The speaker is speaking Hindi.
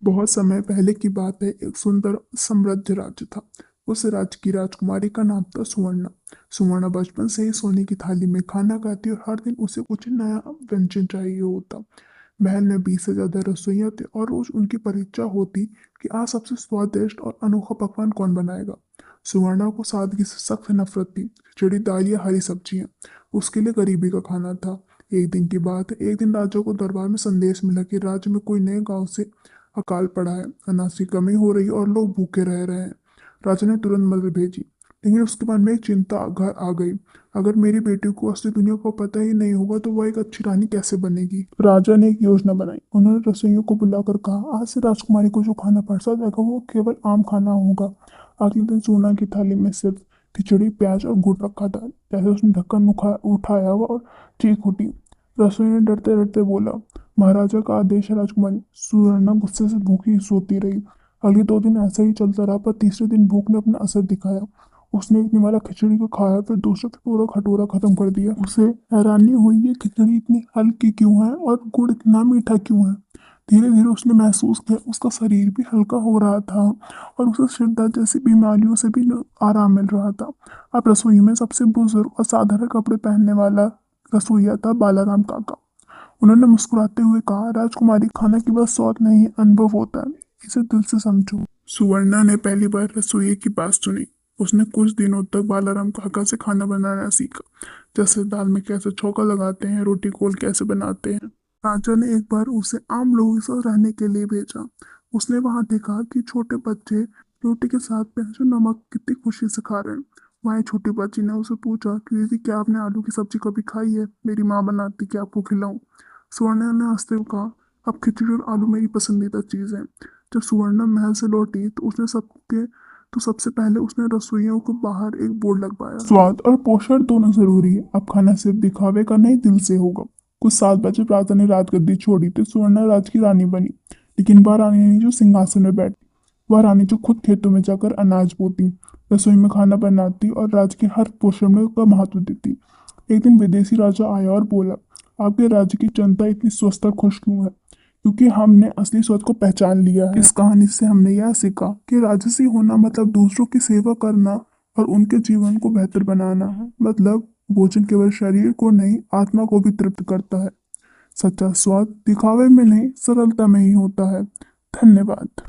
बहुत समय पहले की बात है। एक सुंदर समृद्ध राज्य था। उस राज्य की राजकुमारी का नाम था सुवर्णा। सुवर्णा बचपन से ही सोने की थाली में खाना खाती और हर दिन उसे कुछ नया व्यंजन चाहिए होता। महल में 20 से ज्यादा रसोइया थे और रोज उनकी परीक्षा होती कि आज सबसे स्वादिष्ट और अनोखा पकवान कौन बनाएगा। सुवर्णा को सादगी से सख्त नफरत थी। खिचड़ी, दाल या हरी सब्जियां उसके लिए गरीबी का खाना था। एक दिन की बात है। एक दिन राजा को दरबार में संदेश मिला कि राज्य में कोई नए गांव से अकाल पड़ा है, अनाज की कमी हो रही है और लोग भूखे रह रहे हैं। राजा ने तुरंत मदद भेजी, लेकिन उसके मन में एक चिंता घर आ गई। अगर मेरी बेटी को असली दुनिया को पता ही नहीं होगा तो वह एक अच्छी रानी कैसे बनेगी। राजा ने एक योजना बनाई। उन्होंने रसोइयों को बुलाकर कहा, आज से राजकुमारी को जो खाना परसा जाएगा वो केवल आम खाना होगा। अगले दिन सोना की थाली में सिर्फ खिचड़ी, प्याज और गुड़ रखा था। जैसे उसने ढक्कन उठाया हुआ और चीख उठी। रसोई ने डरते डरते बोला, महाराजा का आदेश है राजकुमारी। सुवर्णा गुस्से से भूखी सोती रही। अगले 2 दिन ऐसा ही चलता रहा, पर तीसरे दिन भूख ने अपना असर दिखाया। उसने एक निवाला खिचड़ी को खाया, फिर दूसरे पे पूरा कटोरा खत्म कर दिया। उसे हैरानी हुई, ये खिचड़ी इतनी हल्की क्यों है और गुड़ इतना मीठा क्यों है। धीरे धीरे उसने महसूस किया उसका शरीर भी हल्का हो रहा था और उसे सिर दर्द जैसी बीमारियों से भी आराम मिल रहा था। अब रसोई में सबसे बुजुर्ग और साधारण कपड़े पहनने वाला रसोइया था बालाराम काका। उन्होंने मुस्कुराते हुए कहा, राजकुमारी, खाना की बस स्वाद नहीं अनुभव होता है, इसे दिल से समझो। सुवर्णा ने पहली बार रसोई की बात सुनी। उसने कुछ दिनों तक बालाराम काका से खाना बनाना सीखा, जैसे दाल में कैसे छौंका लगाते हैं, रोटी गोल कैसे बनाते हैं। राजा ने एक बार उसे आम लोगों के साथ रहने के लिए भेजा। उसने वहां देखा कि छोटे बच्चे रोटी के साथ प्याज और नमक कितनी खुशी से खा रहे हैं। वहाँ एक छोटी बच्ची ने उसे पूछा कि दीदी, क्या आपने आलू की सब्जी कभी खाई है? मेरी माँ बनाती, क्या आपको खिलाऊं? सुवर्णा ने हंसते हुए कहा, अब खिचड़ी और आलू मेरी पसंदीदा चीज़ है। जब सुवर्णा महल से लौटी तो सबसे पहले उसने रसोइयों को बाहर एक बोर्ड लगवाया, स्वाद और पोषण दोनों जरूरी है, अब खाना सिर्फ दिखावे का नहीं, दिल से होगा। कुछ 7 बजे राजा ने राजगद्दी छोड़ी तो सुवर्णा राज की रानी बनी। लेकिन वह रानी नहीं जो सिंहासन में बैठी, वह रानी जो खुद खेतों में जाकर अनाज बोती, रसोई में खाना बनाती और राज्य के हर पोषण में का महत्व देती। एक दिन विदेशी राजा आया और बोला, आपके राज्य की जनता इतनी स्वस्थ और खुश क्यों है? क्योंकि हमने असली स्वाद को पहचान लिया है। इस कहानी से हमने यह सीखा कि राजसी होना मतलब दूसरों की सेवा करना और उनके जीवन को बेहतर बनाना है। मतलब भोजन केवल शरीर को नहीं, आत्मा को भी तृप्त करता है। सच्चा स्वाद दिखावे में नहीं, सरलता में ही होता है। धन्यवाद।